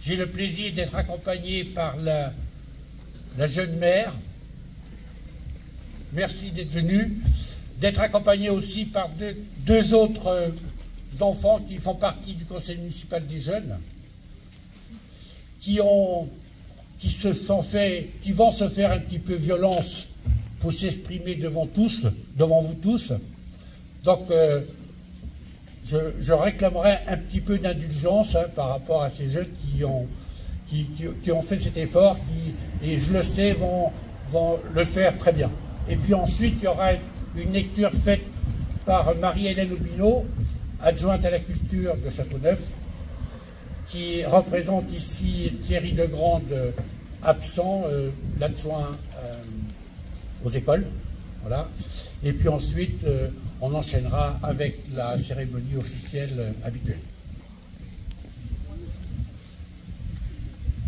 J'ai le plaisir d'être accompagné par la jeune mère. Merci d'être venu. D'être accompagné aussi par deux autres enfants qui font partie du conseil municipal des jeunes, qui vont se faire un petit peu violence pour s'exprimer devant vous tous. Donc, je réclamerai un petit peu d'indulgence par rapport à ces jeunes qui ont fait cet effort, et je le sais, vont le faire très bien. Et puis ensuite, il y aura une lecture faite par Marie-Hélène Aubineau, adjointe à la culture de Châteauneuf, qui représente ici Thierry Degrande, absent, l'adjoint aux écoles. Voilà. Et puis ensuite, on enchaînera avec la cérémonie officielle habituelle.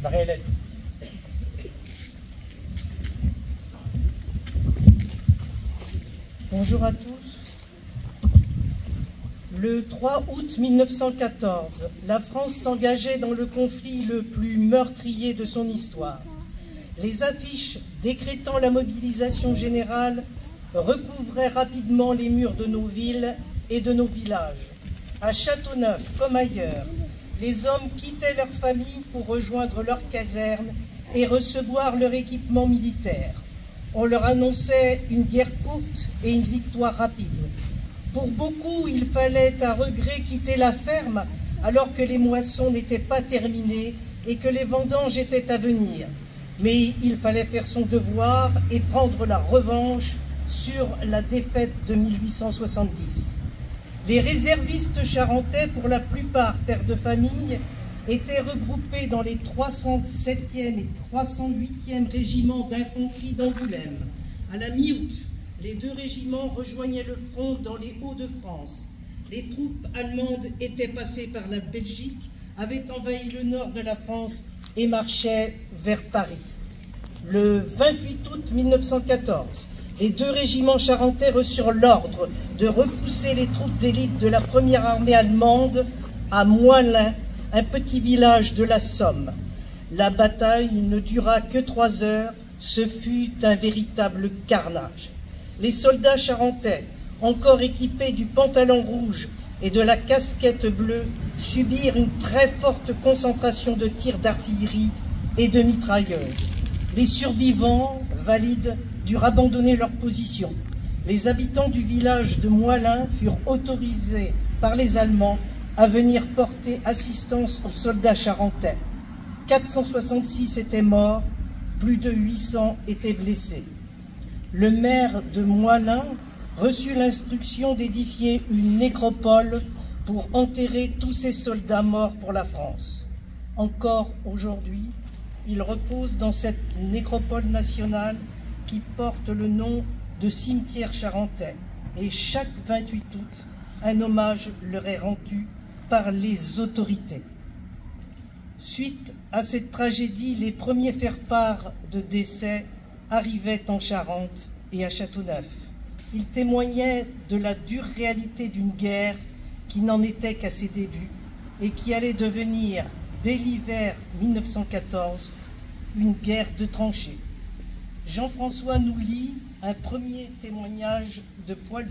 Marie-Hélène. Bonjour à tous. Le 3 août 1914, la France s'engageait dans le conflit le plus meurtrier de son histoire. Les affiches décrétant la mobilisation générale recouvraient rapidement les murs de nos villes et de nos villages. À Châteauneuf comme ailleurs, les hommes quittaient leurs familles pour rejoindre leurs casernes et recevoir leur équipement militaire. On leur annonçait une guerre courte et une victoire rapide. Pour beaucoup, il fallait à regret quitter la ferme alors que les moissons n'étaient pas terminées et que les vendanges étaient à venir. Mais il fallait faire son devoir et prendre la revanche sur la défaite de 1870. Les réservistes charentais, pour la plupart pères de famille, étaient regroupés dans les 307e et 308e régiments d'infanterie d'Angoulême. À la mi-août, les deux régiments rejoignaient le front dans les Hauts-de-France. Les troupes allemandes étaient passées par la Belgique, avaient envahi le nord de la France et marchaient vers Paris. Le 28 août 1914, les deux régiments charentais reçurent l'ordre de repousser les troupes d'élite de la première armée allemande à Moilin, un petit village de la Somme. La bataille ne dura que 3 heures, ce fut un véritable carnage. Les soldats charentais, encore équipés du pantalon rouge et de la casquette bleue, subirent une très forte concentration de tirs d'artillerie et de mitrailleuses. Les survivants, valides, durent abandonner leur position. Les habitants du village de Moilin furent autorisés par les Allemands à venir porter assistance aux soldats charentais. 466 étaient morts, plus de 800 étaient blessés. Le maire de Moilin reçut l'instruction d'édifier une nécropole pour enterrer tous ces soldats morts pour la France. Encore aujourd'hui, ils reposent dans cette nécropole nationale qui porte le nom de cimetière charentais. Et chaque 28 août, un hommage leur est rendu par les autorités. Suite à cette tragédie, les premiers faire-part de décès arrivaient en Charente et à Châteauneuf. Ils témoignaient de la dure réalité d'une guerre qui n'en était qu'à ses débuts et qui allait devenir, dès l'hiver 1914, une guerre de tranchées. Jean-François nous lit un premier témoignage de Poilu.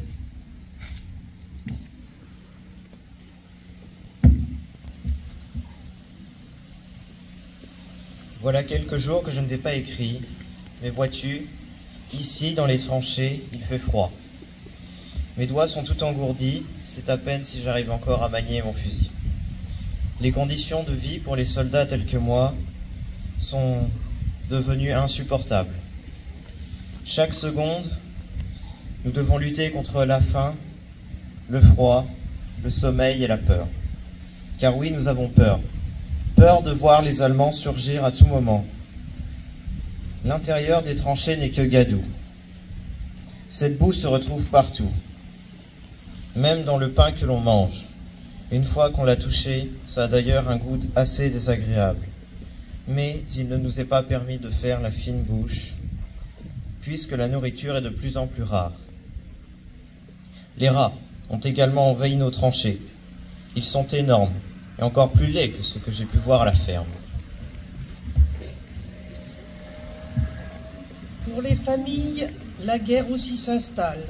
Voilà quelques jours que je ne t'ai pas écrit, mais vois-tu, ici, dans les tranchées, il fait froid. Mes doigts sont tout engourdis, c'est à peine si j'arrive encore à manier mon fusil. Les conditions de vie pour les soldats tels que moi sont devenues insupportables. Chaque seconde, nous devons lutter contre la faim, le froid, le sommeil et la peur. Car oui, nous avons peur. Peur de voir les Allemands surgir à tout moment. L'intérieur des tranchées n'est que gadou. Cette boue se retrouve partout, même dans le pain que l'on mange. Une fois qu'on l'a touché, ça a d'ailleurs un goût assez désagréable. Mais il ne nous est pas permis de faire la fine bouche, puisque la nourriture est de plus en plus rare. Les rats ont également envahi nos tranchées. Ils sont énormes, et encore plus laids que ce que j'ai pu voir à la ferme. Pour les familles, la guerre aussi s'installe.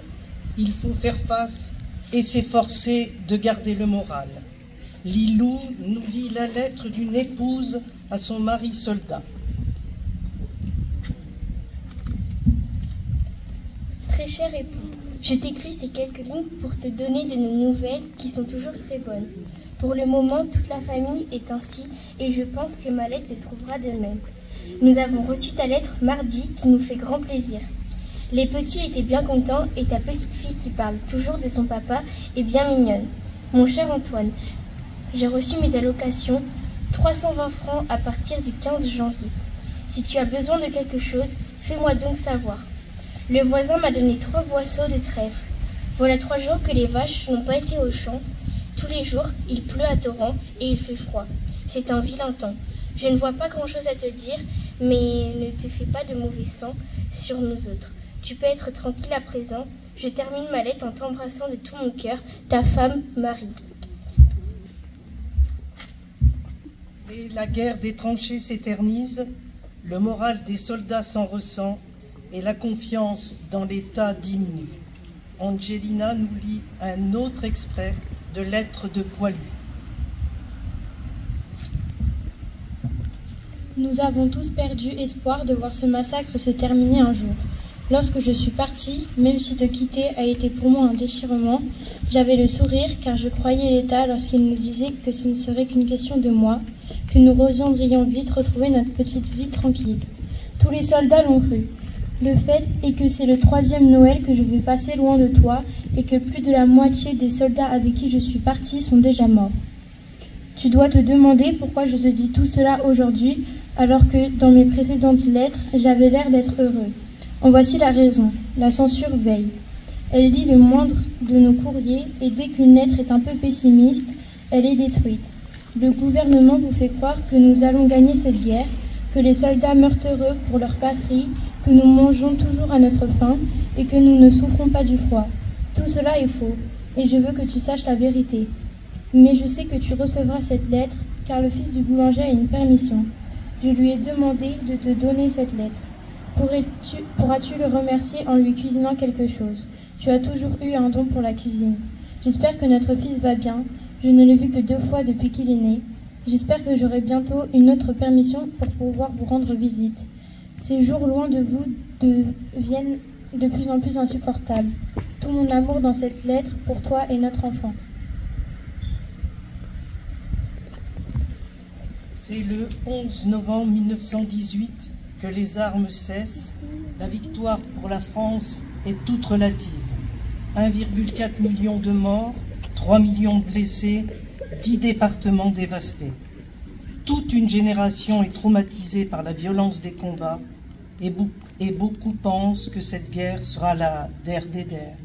Il faut faire face et s'efforcer de garder le moral. Lilou nous lit la lettre d'une épouse à son mari soldat. Très cher époux, je t'écris ces quelques lignes pour te donner de nos nouvelles qui sont toujours très bonnes. Pour le moment, toute la famille est ainsi et je pense que ma lettre te trouvera de même. Nous avons reçu ta lettre mardi qui nous fait grand plaisir. Les petits étaient bien contents et ta petite fille qui parle toujours de son papa est bien mignonne. Mon cher Antoine, j'ai reçu mes allocations, 320 francs à partir du 15 janvier. Si tu as besoin de quelque chose, fais-moi donc savoir. Le voisin m'a donné 3 boisseaux de trèfle. Voilà 3 jours que les vaches n'ont pas été au champ. Tous les jours, il pleut à torrent et il fait froid. C'est un vilain temps. Je ne vois pas grand-chose à te dire, mais ne te fais pas de mauvais sang sur nous autres. Tu peux être tranquille à présent. Je termine ma lettre en t'embrassant de tout mon cœur, ta femme, Marie. Et la guerre des tranchées s'éternise, le moral des soldats s'en ressent et la confiance dans l'État diminue. Angelina nous lit un autre extrait de Lettres de Poilu. Nous avons tous perdu espoir de voir ce massacre se terminer un jour. Lorsque je suis partie, même si te quitter a été pour moi un déchirement, j'avais le sourire car je croyais l'État lorsqu'il nous disait que ce ne serait qu'une question de mois, que nous reviendrions vite retrouver notre petite vie tranquille. Tous les soldats l'ont cru. Le fait est que c'est le 3e Noël que je vais passer loin de toi et que plus de la moitié des soldats avec qui je suis partie sont déjà morts. Tu dois te demander pourquoi je te dis tout cela aujourd'hui alors que dans mes précédentes lettres, j'avais l'air d'être heureux. En voici la raison. La censure veille. Elle lit le moindre de nos courriers et dès qu'une lettre est un peu pessimiste, elle est détruite. Le gouvernement vous fait croire que nous allons gagner cette guerre, que les soldats meurent heureux pour leur patrie, que nous mangeons toujours à notre faim et que nous ne souffrons pas du froid. Tout cela est faux et je veux que tu saches la vérité. Mais je sais que tu recevras cette lettre car le fils du boulanger a une permission. Je lui ai demandé de te donner cette lettre. Pourras-tu le remercier en lui cuisinant quelque chose? Tu as toujours eu un don pour la cuisine. J'espère que notre fils va bien. Je ne l'ai vu que 2 fois depuis qu'il est né. J'espère que j'aurai bientôt une autre permission pour pouvoir vous rendre visite. Ces jours loin de vous deviennent de plus en plus insupportables. Tout mon amour dans cette lettre pour toi et notre enfant. C'est le 11 novembre 1918 que les armes cessent. La victoire pour la France est toute relative. 1,4 million de morts, 3 millions de blessés, 10 départements dévastés. Toute une génération est traumatisée par la violence des combats et beaucoup pensent que cette guerre sera la der des der.